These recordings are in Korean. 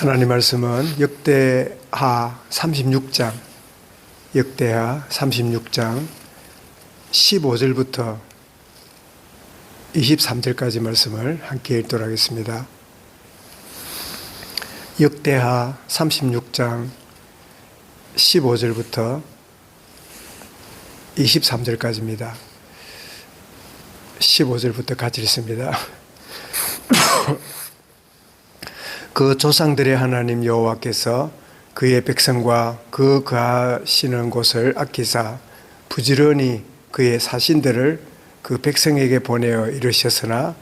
하나님 말씀은 역대하 36장 15절부터 23절까지 말씀을 함께 읽도록 하겠습니다. 역대하 36장 15절부터 23절까지입니다. 15절부터 같이 읽습니다. 그 조상들의 하나님 여호와께서 그의 백성과 그 거하시는 곳을 아끼사 부지런히 그의 사신들을 그 백성에게 보내어 이르셨으나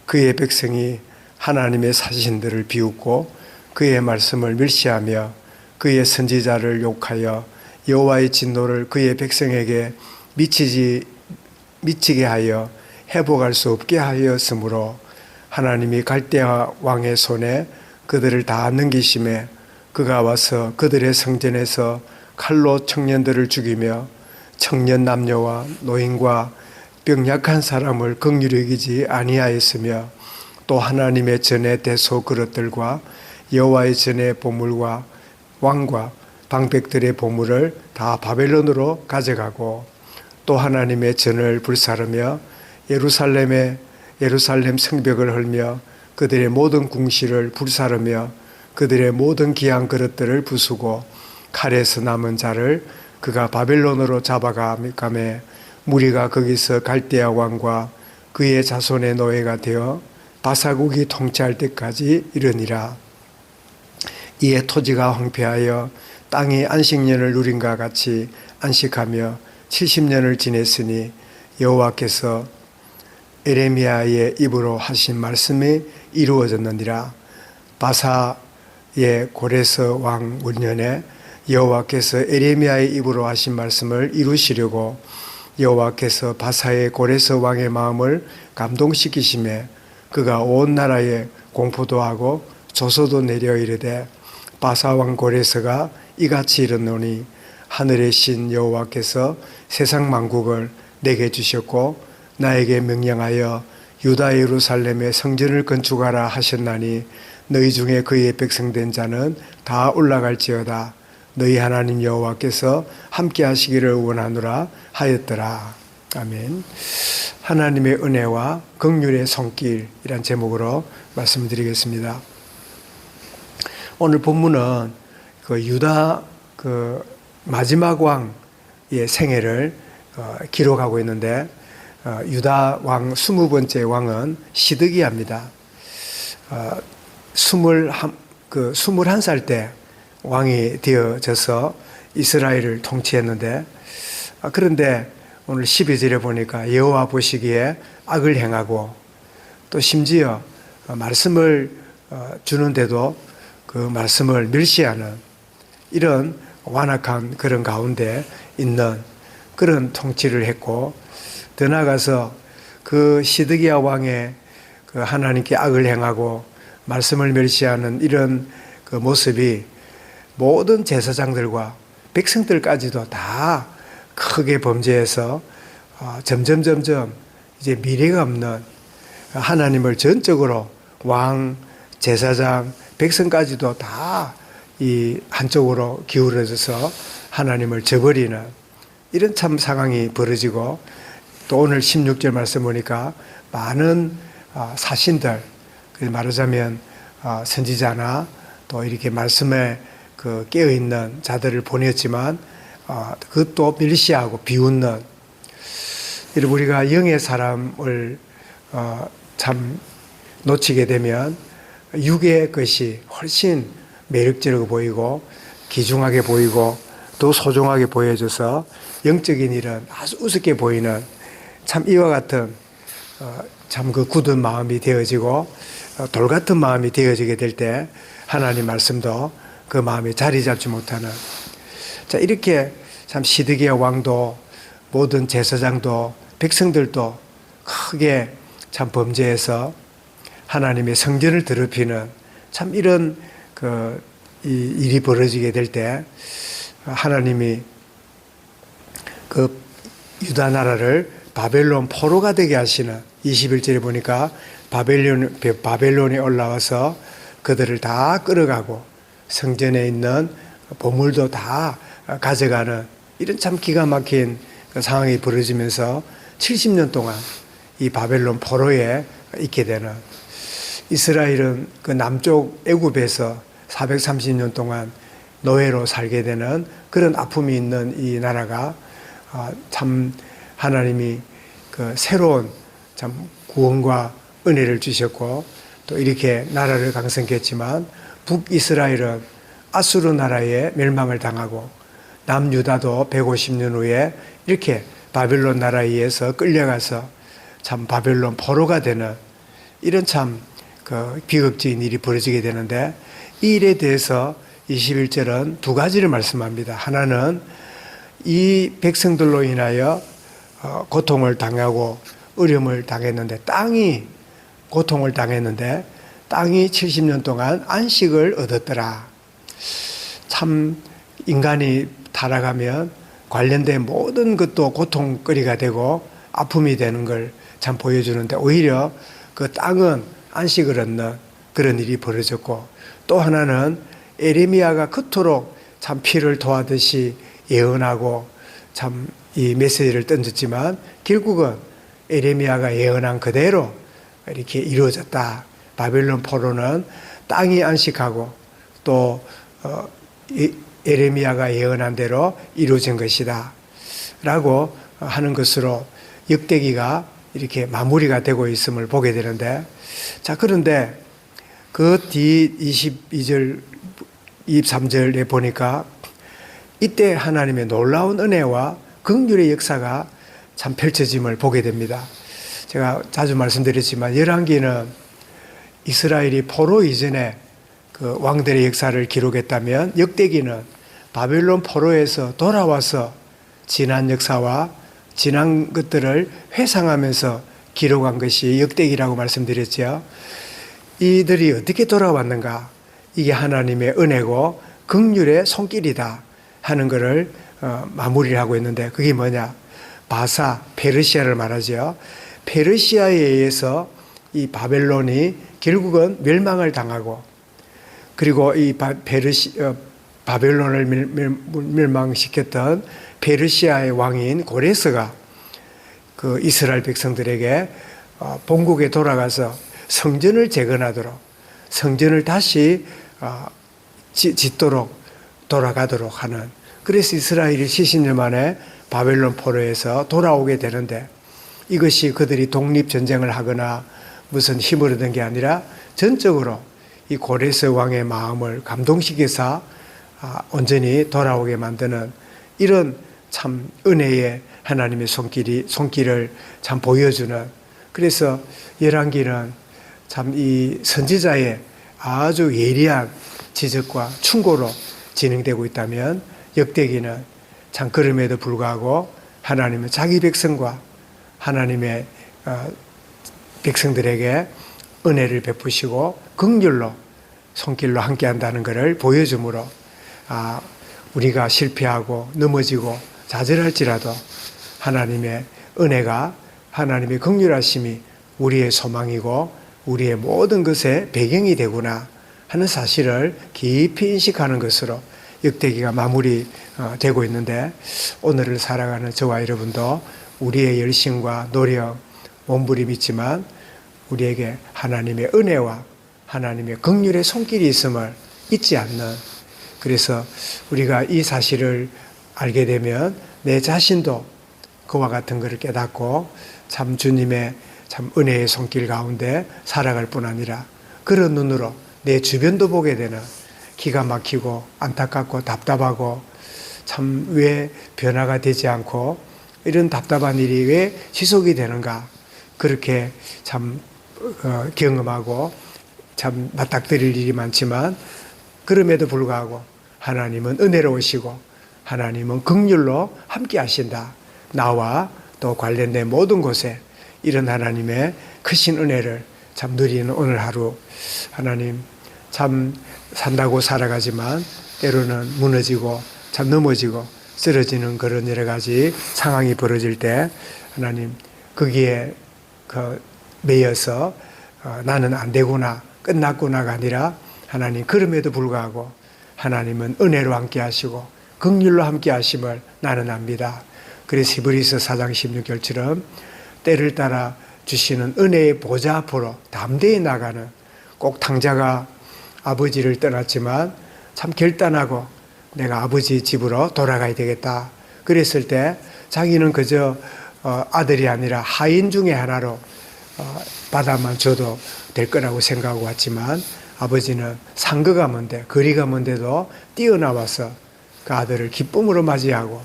그의 백성이 하나님의 사신들을 비웃고 그의 말씀을 멸시하며 그의 선지자를 욕하여 여호와의 진노를 그의 백성에게 미치게 하여 회복할 수 없게 하였으므로 하나님이 갈대아 왕의 손에 그들을 다 넘기심에 그가 와서 그들의 성전에서 칼로 청년들을 죽이며 청년 남녀와 노인과 병약한 사람을 긍휼히 여기지 아니하였으며 또 하나님의 전의 대소 그릇들과 여호와의 전의 보물과 왕과 방백들의 보물을 다 바벨론으로 가져가고 또 하나님의 전을 불사르며 예루살렘 성벽을 헐며 그들의 모든 궁시를 불사르며 그들의 모든 귀한 그릇들을 부수고 칼에서 남은 자를 그가 바벨론으로 잡아가매 무리가 거기서 갈대아 왕과 그의 자손의 노예가 되어 바사국이 통치할 때까지 이르니라. 이에 토지가 황폐하여 땅이 안식년을 누린과 같이 안식하며 70년을 지냈으니 여호와께서 에레미야의 입으로 하신 말씀이 이루어졌느니라. 바사의 고레스 왕 원년에 여호와께서 에레미야의 입으로 하신 말씀을 이루시려고 여호와께서 바사의 고레스 왕의 마음을 감동시키심에 그가 온 나라에 공포도 하고 조서도 내려 이르되 바사 왕 고레스가 이같이 이르노니 하늘의 신 여호와께서 세상 만국을 내게 주셨고 나에게 명령하여 유다 예루살렘의 성전을 건축하라 하셨나니 너희 중에 그의 백성된 자는 다 올라갈지어다. 너희 하나님 여호와께서 함께 하시기를 원하노라 하였더라. 아멘. 하나님의 은혜와 긍휼의 손길이란 제목으로 말씀드리겠습니다. 오늘 본문은 그 유다 마지막 왕의 생애를 기록하고 있는데 유다 왕 20번째 왕은 시드기야입니다. 21살 때 왕이 되어져서 이스라엘을 통치했는데 그런데 오늘 12절에 보니까 여호와 보시기에 악을 행하고 또 심지어 말씀을 주는데도 그 말씀을 멸시하는 이런 완악한 그런 가운데 있는 그런 통치를 했고 더 나아가서 그 시드기야 왕의 그 하나님께 악을 행하고 말씀을 멸시하는 이런 그 모습이 모든 제사장들과 백성들까지도 다 크게 범죄해서 점점 이제 미래가 없는 하나님을 전적으로 왕, 제사장, 백성까지도 다 이 한쪽으로 기울어져서 하나님을 저버리는 이런 참 상황이 벌어지고 또 오늘 16절 말씀 보니까 많은 사신들, 말하자면 선지자나 또 이렇게 말씀에 그 깨어있는 자들을 보냈지만 그것도 멸시하고 비웃는 이런 우리가 영의 사람을 참 놓치게 되면 육의 것이 훨씬 매력적으로 보이고 귀중하게 보이고 또 소중하게 보여져서 영적인 일은 아주 우습게 보이는 참 이와 같은 참 그 굳은 마음이 되어지고 돌 같은 마음이 되어지게 될 때 하나님 말씀도 그 마음에 자리 잡지 못하는 자 이렇게 참 시드기야 왕도 모든 제사장도 백성들도 크게 참 범죄해서 하나님의 성전을 더럽히는 참 이런 이 일이 벌어지게 될 때 하나님이 그 유다 나라를 바벨론 포로가 되게 하시는 21절에 보니까 바벨론이 올라와서 그들을 다 끌어가고 성전에 있는 보물도 다 가져가는 이런 참 기가 막힌 그 상황이 벌어지면서 70년 동안 이 바벨론 포로에 있게 되는, 이스라엘은 그 남쪽 애굽에서 430년 동안 노예로 살게 되는 그런 아픔이 있는 이 나라가 참 하나님이 그 새로운 참 구원과 은혜를 주셨고 또 이렇게 나라를 강성케 했지만, 북이스라엘은 아수르 나라에 멸망을 당하고 남유다도 150년 후에 이렇게 바벨론 나라에 의해서 끌려가서 참 바벨론 포로가 되는 이런 참 그 비극적인 일이 벌어지게 되는데, 이 일에 대해서 21절은 두 가지를 말씀합니다. 하나는 이 백성들로 인하여 고통을 당하고 어려움을 당했는데, 땅이 고통을 당했는데 땅이 70년 동안 안식을 얻었더라. 참 인간이 타락하면 관련된 모든 것도 고통거리가 되고 아픔이 되는 걸 참 보여주는데, 오히려 그 땅은 안식을 얻는 그런 일이 벌어졌고, 또 하나는 에레미야가 그토록 참 피를 토하듯이 예언하고 참 이 메시지를 던졌지만 결국은 에레미야가 예언한 그대로 이렇게 이루어졌다. 바벨론 포로는 땅이 안식하고 또 에레미야가 예언한 대로 이루어진 것이다 라고 하는 것으로 역대기가 이렇게 마무리가 되고 있음을 보게 되는데, 자, 그런데 그 뒤 22절 23절에 보니까 이때 하나님의 놀라운 은혜와 긍휼의 역사가 참 펼쳐짐을 보게 됩니다. 제가 자주 말씀드렸지만 열왕기는 이스라엘이 포로 이전에 그 왕들의 역사를 기록했다면, 역대기는 바벨론 포로에서 돌아와서 지난 역사와 지난 것들을 회상하면서 기록한 것이 역대기라고 말씀드렸죠. 이들이 어떻게 돌아왔는가? 이게 하나님의 은혜고 긍휼의 손길이다 하는 것을 마무리를 하고 있는데, 그게 뭐냐? 바사, 페르시아를 말하죠. 페르시아에 의해서 이 바벨론이 결국은 멸망을 당하고, 그리고 이 바벨론을 멸망시켰던 페르시아의 왕인 고레스가 그 이스라엘 백성들에게 본국에 돌아가서 성전을 재건하도록, 성전을 다시 짓도록 돌아가도록 하는, 그래서 이스라엘이 70년 만에 바벨론 포로에서 돌아오게 되는데, 이것이 그들이 독립전쟁을 하거나 무슨 힘을 얻은 게 아니라 전적으로 이 고레스 왕의 마음을 감동시켜서 온전히 돌아오게 만드는 이런 참 은혜의 하나님의 손길을 참 보여주는, 그래서 열왕기는 참 이 선지자의 아주 예리한 지적과 충고로 진행되고 있다면, 역대기는 참 그럼에도 불구하고 하나님은 자기 백성과 하나님의 백성들에게 은혜를 베푸시고 긍휼로 손길로 함께한다는 것을 보여주므로, 우리가 실패하고 넘어지고 좌절할지라도 하나님의 은혜가, 하나님의 긍휼하심이 우리의 소망이고 우리의 모든 것의 배경이 되구나 하는 사실을 깊이 인식하는 것으로 역대기가 마무리되고 있는데, 오늘을 살아가는 저와 여러분도 우리의 열심과 노력, 몸부림이 있지만 우리에게 하나님의 은혜와 하나님의 긍휼의 손길이 있음을 잊지 않는, 그래서 우리가 이 사실을 알게 되면 내 자신도 그와 같은 것을 깨닫고 참 주님의 참 은혜의 손길 가운데 살아갈 뿐 아니라 그런 눈으로 내 주변도 보게 되는, 기가 막히고 안타깝고 답답하고 참 왜 변화가 되지 않고 이런 답답한 일이 왜 지속이 되는가, 그렇게 참 경험하고 참 맞닥뜨릴 일이 많지만, 그럼에도 불구하고 하나님은 은혜로우시고 하나님은 긍휼로 함께 하신다. 나와 또 관련된 모든 곳에 이런 하나님의 크신 은혜를 참 누리는 오늘 하루, 하나님 참 산다고 살아가지만 때로는 무너지고 참 넘어지고 쓰러지는 그런 여러 가지 상황이 벌어질 때 하나님 거기에 매여서 나는 안 되구나, 끝났구나가 아니라 하나님 그럼에도 불구하고 하나님은 은혜로 함께 하시고 긍휼로 함께 하심을 나는 압니다. 그래서 히브리서 4장 16절처럼 때를 따라 주시는 은혜의 보좌 앞으로 담대히 나가는, 꼭 탕자가 아버지를 떠났지만 참 결단하고 내가 아버지 집으로 돌아가야 되겠다 그랬을 때 자기는 그저 아들이 아니라 하인 중에 하나로 받아만 줘도 될 거라고 생각하고 왔지만 아버지는 상거가 먼데 거리가 먼데도 뛰어나와서 그 아들을 기쁨으로 맞이하고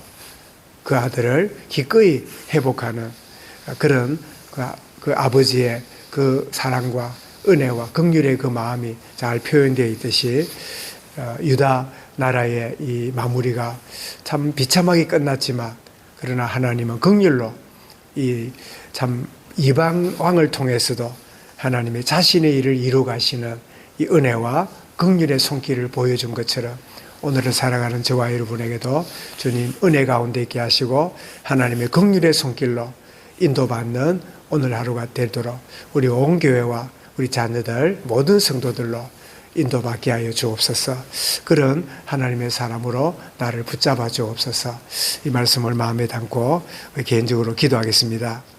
그 아들을 기꺼이 회복하는 그런 그 아버지의 그 사랑과 은혜와 긍휼의 그 마음이 잘 표현되어 있듯이 유다 나라의 이 마무리가 참 비참하게 끝났지만 그러나 하나님은 긍휼로 이 참 이방 왕을 통해서도 하나님의 자신의 일을 이루 가시는 이 은혜와 긍휼의 손길을 보여준 것처럼 오늘을 살아가는 저와 여러분에게도 주님 은혜 가운데 있게 하시고 하나님의 긍휼의 손길로 인도받는 오늘 하루가 되도록 우리 온 교회와 우리 자녀들 모든 성도들로 인도받게 하여 주옵소서. 그런 하나님의 사람으로 나를 붙잡아 주옵소서. 이 말씀을 마음에 담고 개인적으로 기도하겠습니다.